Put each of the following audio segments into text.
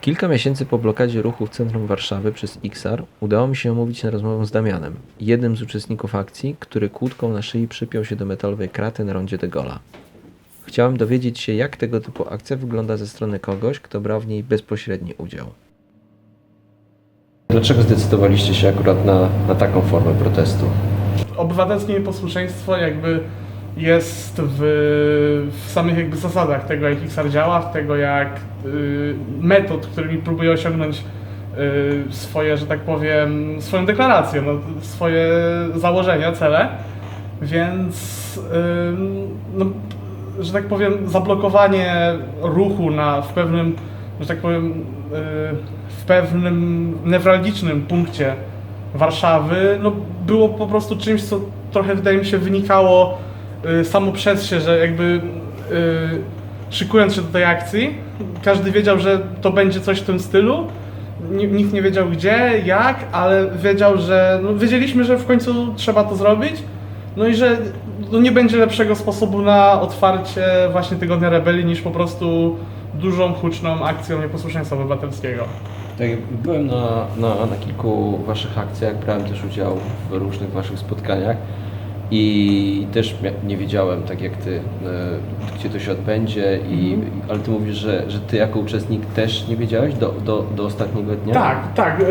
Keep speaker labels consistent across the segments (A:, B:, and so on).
A: Kilka miesięcy po blokadzie ruchu w centrum Warszawy przez XR udało mi się umówić na rozmowę z Damianem, jednym z uczestników akcji, który kłódką na szyi przypiął się do metalowej kraty na rondzie de Gaulle'a. Chciałem dowiedzieć się, jak tego typu akcja wygląda ze strony kogoś, kto brał w niej bezpośredni udział. Dlaczego zdecydowaliście się akurat na taką formę protestu?
B: Obywatelskie nieposłuszeństwo jakby jest w samych jakby zasadach tego, jak XR działa, tego jak metod, którymi próbuje osiągnąć swoje, że tak powiem, swoją deklarację, no, swoje założenia, cele, więc no, że tak powiem, zablokowanie ruchu w pewnym, że tak powiem, w pewnym newralgicznym punkcie Warszawy, no, było po prostu czymś, co trochę, wydaje mi się, wynikało samo przez się, że jakby szykując się do tej akcji, każdy wiedział, że to będzie coś w tym stylu. Nikt nie wiedział gdzie, jak, ale wiedział, że wiedzieliśmy, że w końcu trzeba to zrobić. No i że nie będzie lepszego sposobu na otwarcie właśnie Tygodnia Rebelii niż po prostu dużą, huczną akcją nieposłuszeństwa obywatelskiego.
A: Tak, byłem na kilku waszych akcjach, brałem też udział w różnych waszych spotkaniach i też nie wiedziałem, tak jak ty, gdzie to się odbędzie, ale ty mówisz, że ty jako uczestnik też nie wiedziałeś do ostatniego dnia?
B: Tak.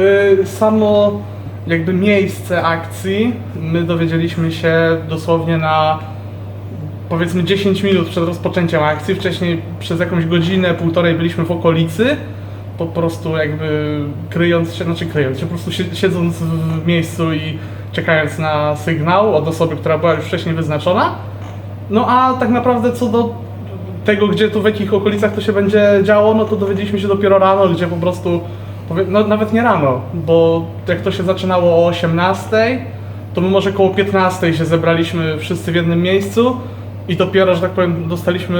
B: Samo jakby miejsce akcji my dowiedzieliśmy się dosłownie na powiedzmy 10 minut przed rozpoczęciem akcji. Wcześniej przez jakąś godzinę, półtorej byliśmy w okolicy, po prostu jakby kryjąc się, po prostu siedząc w miejscu i czekając na sygnał od osoby, która była już wcześniej wyznaczona. No a tak naprawdę co do tego, gdzie tu w jakich okolicach to się będzie działo, no to dowiedzieliśmy się dopiero rano, gdzie po prostu, no nawet nie rano, bo jak to się zaczynało o 18, to my może koło 15 się zebraliśmy wszyscy w jednym miejscu i dopiero, że tak powiem, dostaliśmy,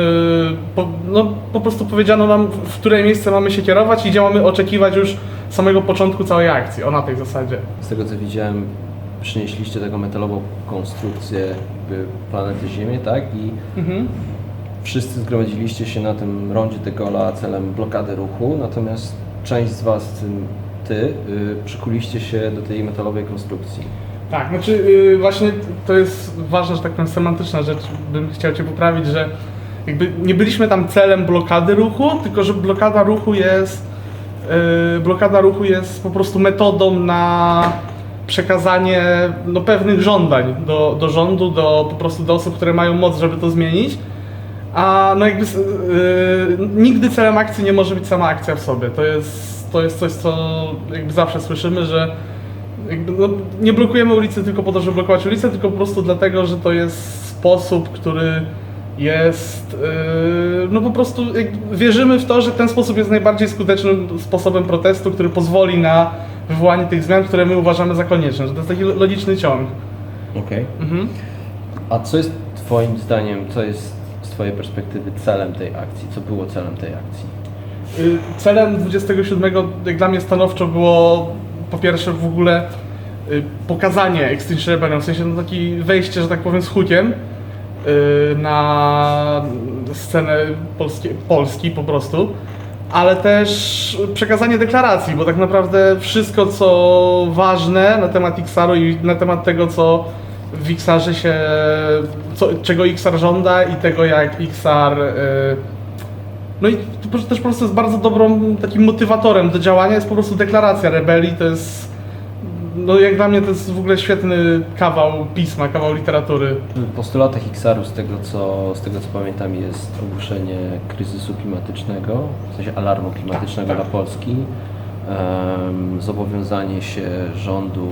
B: po prostu powiedziano nam, w które miejsce mamy się kierować i gdzie mamy oczekiwać już samego początku całej akcji, na tej zasadzie.
A: Z tego co widziałem, przynieśliście taką metalową konstrukcję jakby planety Ziemię, tak? I wszyscy zgromadziliście się na tym rondzie de Gaulle'a celem blokady ruchu, natomiast część z was, w tym ty, przykuliście się do tej metalowej konstrukcji.
B: Tak, znaczy właśnie to jest ważna, że tak powiem, semantyczna rzecz, bym chciał cię poprawić, że jakby nie byliśmy tam celem blokady ruchu, tylko że blokada ruchu jest po prostu metodą na przekazanie pewnych żądań do rządu, po prostu do osób, które mają moc, żeby to zmienić. A jakby nigdy celem akcji nie może być sama akcja w sobie. To jest coś, co jakby zawsze słyszymy, że jakby, nie blokujemy ulicy tylko po to, żeby blokować ulicę, tylko po prostu dlatego, że to jest sposób, który jest, po prostu wierzymy w to, że ten sposób jest najbardziej skutecznym sposobem protestu, który pozwoli na wywołanie tych zmian, które my uważamy za konieczne, że to jest taki logiczny ciąg.
A: Okej. A co jest twoim zdaniem, co jest z twojej perspektywy celem tej akcji? Co było celem tej akcji?
B: Celem 27, jak dla mnie stanowczo, było po pierwsze w ogóle pokazanie Extinction Rebellion, w sensie takie wejście, że tak powiem, z hukiem na scenę Polski po prostu, ale też przekazanie deklaracji, bo tak naprawdę wszystko, co ważne na temat XR-u i na temat tego, co w XR-ze czego XR żąda i tego, jak XR no i to też po prostu jest bardzo takim motywatorem do działania, jest po prostu deklaracja rebelii, to jest, jak dla mnie to jest w ogóle świetny kawał pisma, kawał literatury.
A: W postulatach XR-u, z tego co pamiętam, jest ogłoszenie kryzysu klimatycznego, w sensie alarmu klimatycznego dla Polski, zobowiązanie się rządu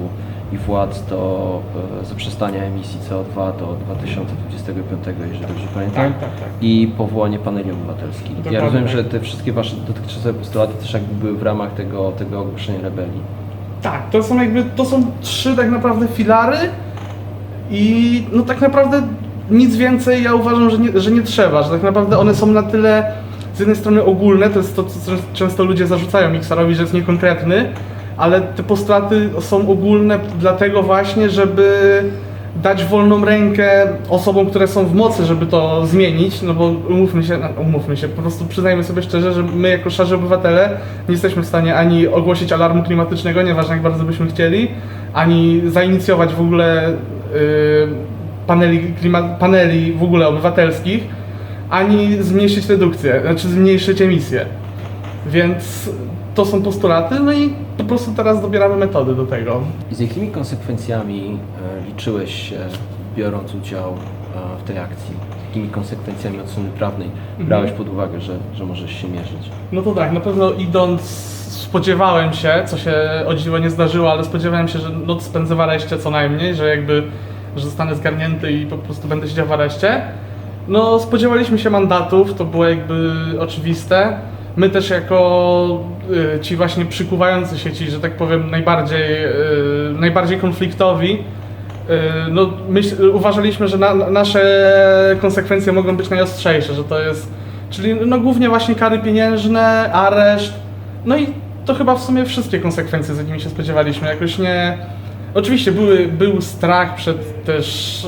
A: i władz do zaprzestania emisji CO2 do 2025, jeżeli dobrze pamiętam,
B: Tak.
A: i powołanie paneli obywatelskich.
B: Dokładnie.
A: Ja rozumiem, że te wszystkie wasze dotychczasowe postulaty też jakby były w ramach tego ogłoszenia rebelii.
B: Tak, to są trzy tak naprawdę filary i tak naprawdę nic więcej ja uważam, że nie trzeba, że tak naprawdę one są na tyle z jednej strony ogólne, to jest to, co często ludzie zarzucają XR-owi, że jest niekonkretny, ale te postulaty są ogólne dlatego właśnie, żeby dać wolną rękę osobom, które są w mocy, żeby to zmienić, no bo umówmy się, po prostu przyznajmy sobie szczerze, że my jako szarzy obywatele nie jesteśmy w stanie ani ogłosić alarmu klimatycznego, nieważne jak bardzo byśmy chcieli, ani zainicjować w ogóle paneli w ogóle obywatelskich, ani zmniejszyć redukcję, znaczy zmniejszyć emisję. Więc to są postulaty, no i po prostu teraz dobieramy metody do tego.
A: I z jakimi konsekwencjami liczyłeś się, biorąc udział w tej akcji? Z jakimi konsekwencjami od strony prawnej brałeś pod uwagę, że możesz się mierzyć?
B: No to tak, na pewno idąc spodziewałem się, co się o dziwo nie zdarzyło, ale spodziewałem się, że noc spędzę w areszcie co najmniej, że że zostanę zgarnięty i po prostu będę siedział w areszcie. No spodziewaliśmy się mandatów, to było jakby oczywiste. My też jako ci właśnie przykuwający się, ci, że tak powiem, najbardziej konfliktowi, no uważaliśmy, że nasze konsekwencje mogą być najostrzejsze, że to jest, czyli no głównie właśnie kary pieniężne, areszt, no i to chyba w sumie wszystkie konsekwencje, z jakimi się spodziewaliśmy. Jakoś nie... Oczywiście był strach przed też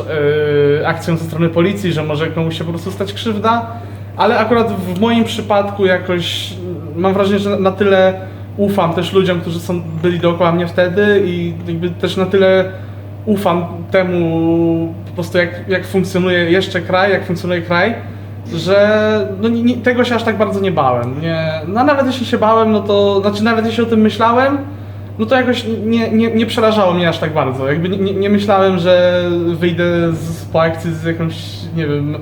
B: akcją ze strony policji, że może komuś się po prostu stać krzywda, ale akurat w moim przypadku jakoś mam wrażenie, że na tyle ufam też ludziom, którzy byli dookoła mnie wtedy i jakby też na tyle ufam temu po prostu jak funkcjonuje jeszcze kraj, jak funkcjonuje kraj, że no tego się aż tak bardzo nie bałem. No nawet jeśli się bałem, no to znaczy nawet jeśli o tym myślałem, no to jakoś nie przerażało mnie aż tak bardzo. Jakby nie myślałem, że wyjdę po akcji z jakąś, nie wiem...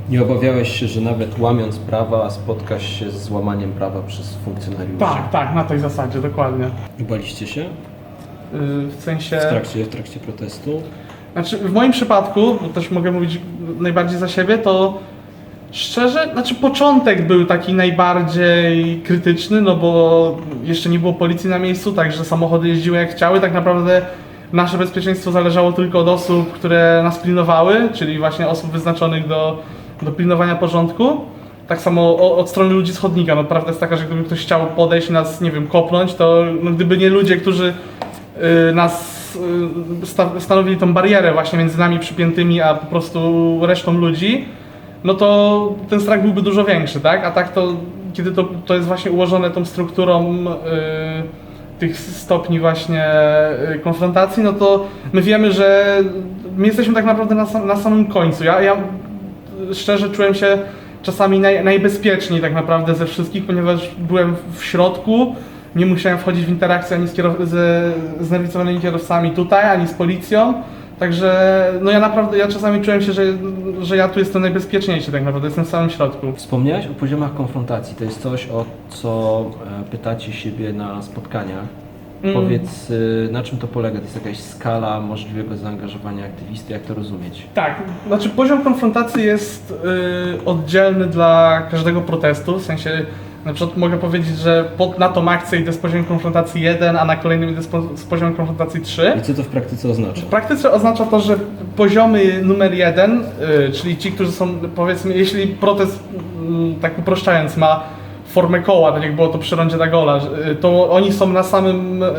A: Nie obawiałeś się, że nawet łamiąc prawa spotkasz się z złamaniem prawa przez funkcjonariuszy?
B: Tak, na tej zasadzie, dokładnie.
A: I baliście się?
B: W sensie...
A: W trakcie protestu?
B: Znaczy w moim przypadku, bo też mogę mówić najbardziej za siebie, to szczerze, znaczy początek był taki najbardziej krytyczny, no bo jeszcze nie było policji na miejscu, także samochody jeździły jak chciały, tak naprawdę nasze bezpieczeństwo zależało tylko od osób, które nas pilnowały, czyli właśnie osób wyznaczonych do pilnowania porządku. Tak samo od strony ludzi z chodnika, no prawda jest taka, że gdyby ktoś chciał podejść i nas, nie wiem, kopnąć, to no, gdyby nie ludzie, którzy nas stanowili tą barierę właśnie między nami przypiętymi, a po prostu resztą ludzi, no to ten strach byłby dużo większy, tak? A tak to, kiedy to jest właśnie ułożone tą strukturą tych stopni właśnie konfrontacji, no to my wiemy, że my jesteśmy tak naprawdę na samym końcu. Ja szczerze czułem się czasami najbezpieczniej tak naprawdę ze wszystkich, ponieważ byłem w środku, nie musiałem wchodzić w interakcję ani z znerwicowanymi kierowcami tutaj, ani z policją. Także no ja czasami czułem się, że ja tu jestem najbezpieczniejszy tak naprawdę, jestem w samym środku.
A: Wspomniałeś o poziomach konfrontacji, to jest coś, o co pytacie siebie na spotkaniach. Powiedz, na czym to polega? To jest jakaś skala możliwego zaangażowania aktywisty, jak to rozumieć?
B: Tak, znaczy poziom konfrontacji jest oddzielny dla każdego protestu, w sensie na przykład mogę powiedzieć, że na tą akcję idę z poziom konfrontacji 1, a na kolejnym idę z poziom konfrontacji 3.
A: I co to w praktyce oznacza?
B: W praktyce oznacza to, że poziomy numer 1, czyli ci, którzy są, powiedzmy, jeśli protest, tak uproszczając, ma formę koła, tak jak było to przy rondzie Dagola, to oni są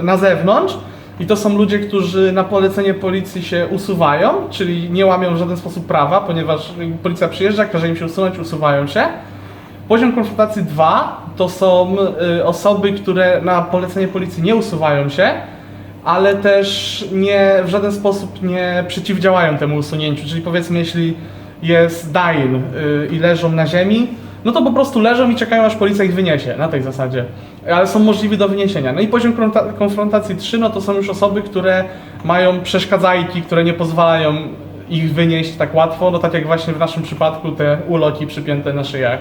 B: na zewnątrz i to są ludzie, którzy na polecenie policji się usuwają, czyli nie łamią w żaden sposób prawa, ponieważ policja przyjeżdża, każe im się usunąć, usuwają się. Poziom konfrontacji 2 to są osoby, które na polecenie policji nie usuwają się, ale też w żaden sposób nie przeciwdziałają temu usunięciu. Czyli powiedzmy, jeśli jest dying i leżą na ziemi, no to po prostu leżą i czekają, aż policja ich wyniesie, na tej zasadzie. Ale są możliwi do wyniesienia. No i poziom konfrontacji 3, no to są już osoby, które mają przeszkadzajki, które nie pozwalają ich wynieść tak łatwo, no tak jak właśnie w naszym przypadku te uloki przypięte na szyjach.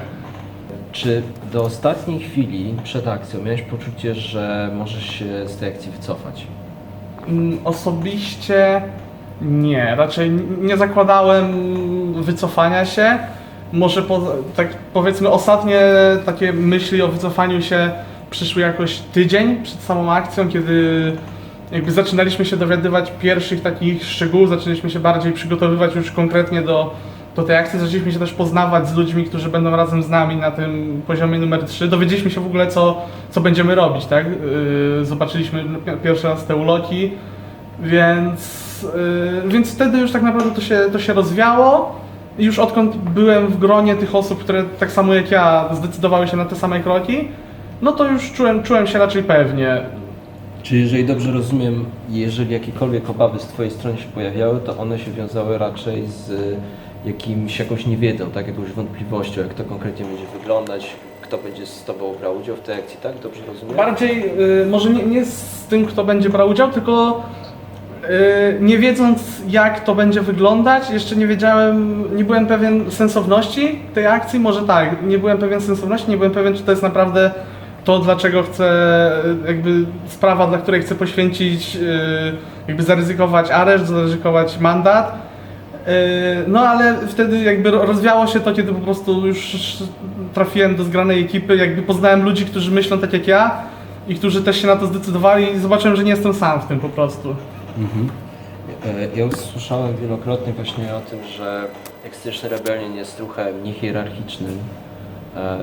A: Czy do ostatniej chwili przed akcją miałeś poczucie, że możesz się z tej akcji wycofać?
B: Osobiście nie, raczej nie zakładałem wycofania się. Może tak powiedzmy ostatnie takie myśli o wycofaniu się przyszły jakoś tydzień przed samą akcją, kiedy jakby zaczynaliśmy się dowiadywać pierwszych takich szczegółów, zaczęliśmy się bardziej przygotowywać już konkretnie do tej akcji, zaczęliśmy się też poznawać z ludźmi, którzy będą razem z nami na tym poziomie numer 3. Dowiedzieliśmy się w ogóle co będziemy robić, tak? Zobaczyliśmy pierwszy raz te uloki, więc więc wtedy już tak naprawdę to się rozwiało. I już odkąd byłem w gronie tych osób, które tak samo jak ja zdecydowały się na te same kroki, no to już czułem się raczej pewnie.
A: Czyli jeżeli dobrze rozumiem, jeżeli jakiekolwiek obawy z Twojej strony się pojawiały, to one się wiązały raczej z jakąś niewiedzą, tak? Jakąś wątpliwością, jak to konkretnie będzie wyglądać, kto będzie z Tobą brał udział w tej akcji, tak? Dobrze rozumiem?
B: Bardziej może nie z tym, kto będzie brał udział, tylko nie wiedząc jak to będzie wyglądać, jeszcze nie byłem pewien sensowności tej akcji, może tak, nie byłem pewien sensowności, nie byłem pewien, czy to jest naprawdę to, dlaczego chcę, jakby sprawa, dla której chcę poświęcić, jakby zaryzykować areszt, zaryzykować mandat. No ale wtedy jakby rozwiało się to, kiedy po prostu już trafiłem do zgranej ekipy, jakby poznałem ludzi, którzy myślą tak jak ja i którzy też się na to zdecydowali i zobaczyłem, że nie jestem sam w tym po prostu.
A: Mhm. Ja już słyszałem wielokrotnie właśnie o tym, że Extinction Rebellion jest ruchem niehierarchicznym,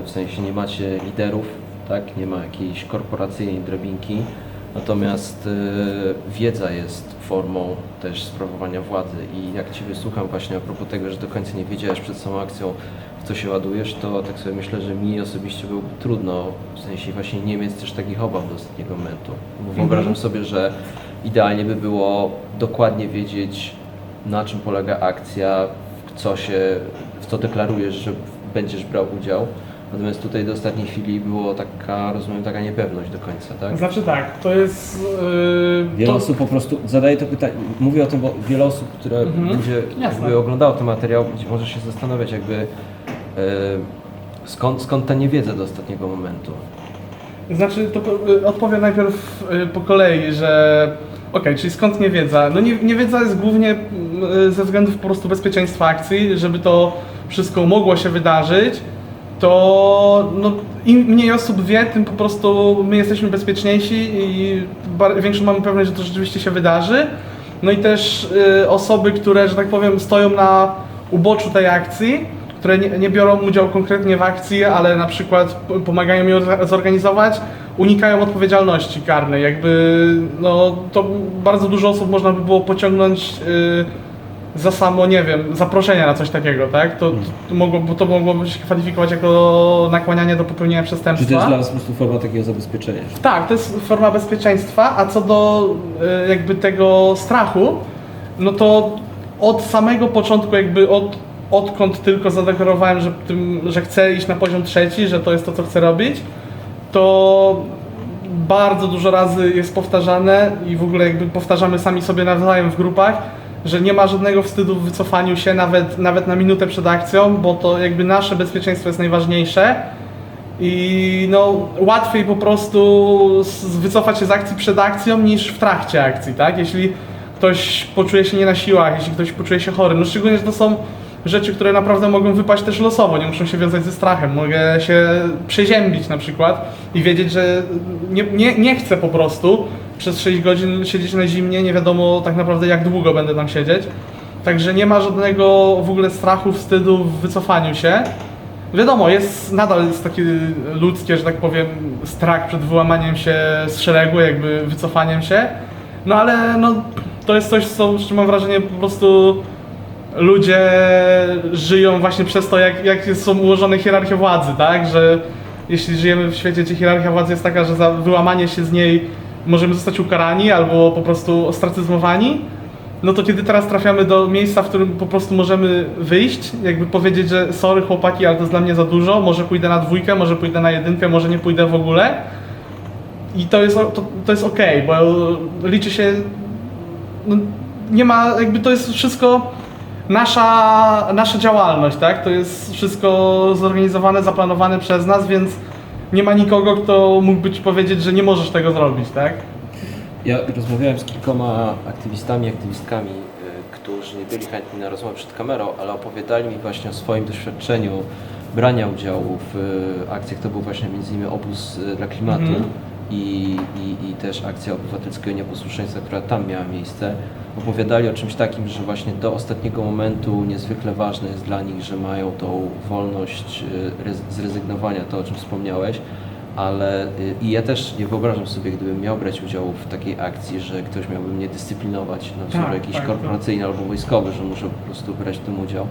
A: w sensie nie macie liderów, tak? Nie ma jakiejś korporacyjnej drabinki, natomiast wiedza jest formą też sprawowania władzy i jak Ciebie słucham właśnie a propos tego, że do końca nie wiedziałeś przed samą akcją, w co się ładujesz, to tak sobie myślę, że mi osobiście byłoby trudno, w sensie właśnie nie mieć też takich obaw do ostatniego momentu, bo wyobrażam sobie, że idealnie by było dokładnie wiedzieć, na czym polega akcja, w co deklarujesz, że będziesz brał udział. Natomiast tutaj do ostatniej chwili było rozumiem, taka niepewność do końca, tak?
B: Znaczy tak, to jest...
A: Wiele osób po prostu zadaje to pytanie, mówię o tym, bo wiele osób, które będzie jakby oglądało ten materiał, może się zastanawiać jakby skąd ta niewiedza do ostatniego momentu.
B: Znaczy, to odpowiem najpierw po kolei, że czyli skąd niewiedza? No niewiedza jest głównie ze względów po prostu bezpieczeństwa akcji, żeby to wszystko mogło się wydarzyć, to no, im mniej osób wie, tym po prostu my jesteśmy bezpieczniejsi i większą mamy pewność, że to rzeczywiście się wydarzy. No i też osoby, które, że tak powiem, stoją na uboczu tej akcji, które nie biorą udziału konkretnie w akcji, ale na przykład pomagają ją zorganizować, unikają odpowiedzialności karnej. Jakby, no, to bardzo dużo osób można by było pociągnąć za samo, nie wiem, zaproszenia na coś takiego, tak? To mogłoby się kwalifikować jako nakłanianie do popełnienia przestępstwa.
A: Czy to jest dla Was po prostu forma takiego zabezpieczenia?
B: Tak, to jest forma bezpieczeństwa, a co do jakby tego strachu, no to od samego początku jakby odkąd tylko zadeklarowałem, że chcę iść na poziom 3, że to jest to, co chcę robić, to bardzo dużo razy jest powtarzane i w ogóle jakby powtarzamy sami sobie nawzajem w grupach, że nie ma żadnego wstydu w wycofaniu się nawet na minutę przed akcją, bo to jakby nasze bezpieczeństwo jest najważniejsze i no łatwiej po prostu wycofać się z akcji przed akcją niż w trakcie akcji, tak? Jeśli ktoś poczuje się nie na siłach, jeśli ktoś poczuje się chory, no szczególnie, że to są rzeczy, które naprawdę mogą wypaść też losowo, nie muszą się wiązać ze strachem. Mogę się przeziębić na przykład i wiedzieć, że nie chcę po prostu przez 6 godzin siedzieć na zimnie, nie wiadomo tak naprawdę jak długo będę tam siedzieć. Także nie ma żadnego w ogóle strachu, wstydu w wycofaniu się. Wiadomo, nadal jest taki ludzkie, że tak powiem, strach przed wyłamaniem się z szeregu, jakby wycofaniem się. No ale no, to jest coś, z czym mam wrażenie po prostu ludzie żyją właśnie przez to, jak są ułożone hierarchie władzy, tak? Że jeśli żyjemy w świecie, gdzie hierarchia władzy jest taka, że za wyłamanie się z niej możemy zostać ukarani albo po prostu ostracyzmowani, no to kiedy teraz trafiamy do miejsca, w którym po prostu możemy wyjść, jakby powiedzieć, że sorry chłopaki, ale to jest dla mnie za dużo, może pójdę na 2, może pójdę na 1, może nie pójdę w ogóle. I to jest okej, bo liczy się, no, nie ma, jakby to jest wszystko nasza działalność, tak? To jest wszystko zorganizowane, zaplanowane przez nas, więc nie ma nikogo, kto mógłby ci powiedzieć, że nie możesz tego zrobić, tak?
A: Ja rozmawiałem z kilkoma aktywistami, aktywistkami, którzy nie byli chętni na rozmowę przed kamerą, ale opowiadali mi właśnie o swoim doświadczeniu brania udziału w akcjach. To był właśnie między innymi Obóz dla Klimatu i też akcja obywatelskiego nieposłuszeństwa, która tam miała miejsce. Opowiadali o czymś takim, że właśnie do ostatniego momentu niezwykle ważne jest dla nich, że mają tą wolność zrezygnowania, to o czym wspomniałeś, ale i ja też nie wyobrażam sobie, gdybym miał brać udział w takiej akcji, że ktoś miałby mnie dyscyplinować na wzór jakiś
B: tak,
A: korporacyjny albo wojskowy, że muszę po prostu brać w tym udział.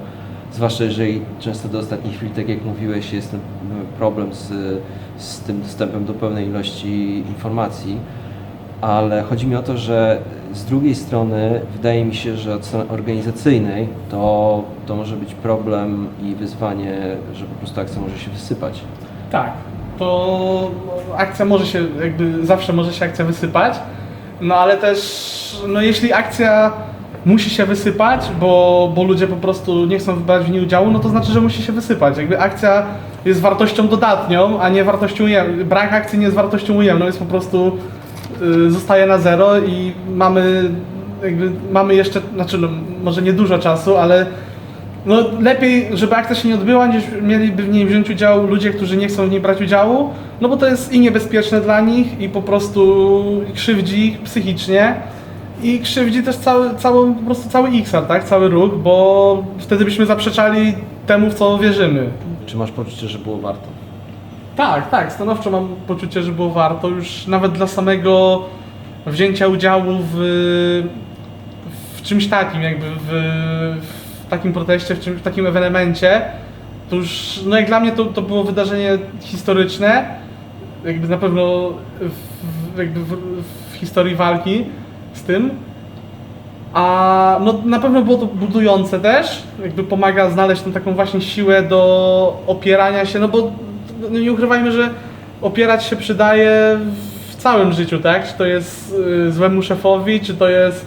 A: Zwłaszcza jeżeli często do ostatnich chwil, tak jak mówiłeś, jest ten problem z tym dostępem do pełnej ilości informacji, ale chodzi mi o to, że z drugiej strony wydaje mi się, że od strony organizacyjnej to może być problem i wyzwanie, że po prostu akcja może się wysypać.
B: Tak, to akcja może się, jakby zawsze może się akcja wysypać, no ale też, no jeśli akcja musi się wysypać, bo ludzie po prostu nie chcą brać w niej udziału, no to znaczy, że musi się wysypać. Jakby akcja jest wartością dodatnią, a nie wartością ujemną. Brak akcji nie jest wartością ujemną, jest po prostu zostaje na zero i mamy jeszcze, znaczy no, może nie dużo czasu, ale no lepiej, żeby akcja się nie odbyła, niż mieliby w niej wziąć udział ludzie, którzy nie chcą w niej brać udziału, no bo to jest i niebezpieczne dla nich i po prostu krzywdzi ich psychicznie i krzywdzi też po prostu cały XR, tak? Cały ruch, bo wtedy byśmy zaprzeczali temu, w co wierzymy.
A: Czy masz poczucie, że było warto?
B: Tak, stanowczo mam poczucie, że było warto już nawet dla samego wzięcia udziału w czymś takim, jakby w takim proteście, w takim ewenemencie. To już, no jak dla mnie to było wydarzenie historyczne, jakby na pewno w historii walki z tym. A no na pewno było to budujące też, jakby pomaga znaleźć tą taką właśnie siłę do opierania się, no bo no nie ukrywajmy, że opierać się przydaje w całym życiu, tak? Czy to jest złemu szefowi, czy to jest,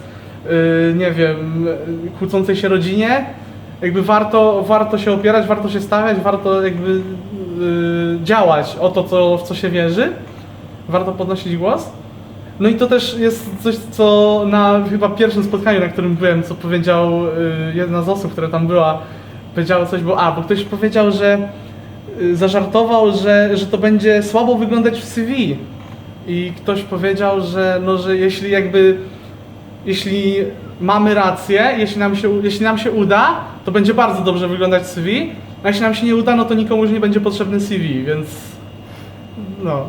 B: nie wiem, kłócącej się rodzinie. Jakby warto się opierać, warto się stawiać, warto jakby działać o to, w co się wierzy. Warto podnosić głos. No i to też jest coś, co na chyba pierwszym spotkaniu, na którym byłem, co powiedział jedna z osób, która tam była, powiedziała coś, bo ktoś powiedział, że zażartował, że to będzie słabo wyglądać w CV. I ktoś powiedział, że jeśli mamy rację, jeśli nam się uda, to będzie bardzo dobrze wyglądać w CV, a jeśli nam się nie uda, no to nikomu już nie będzie potrzebny CV, więc no,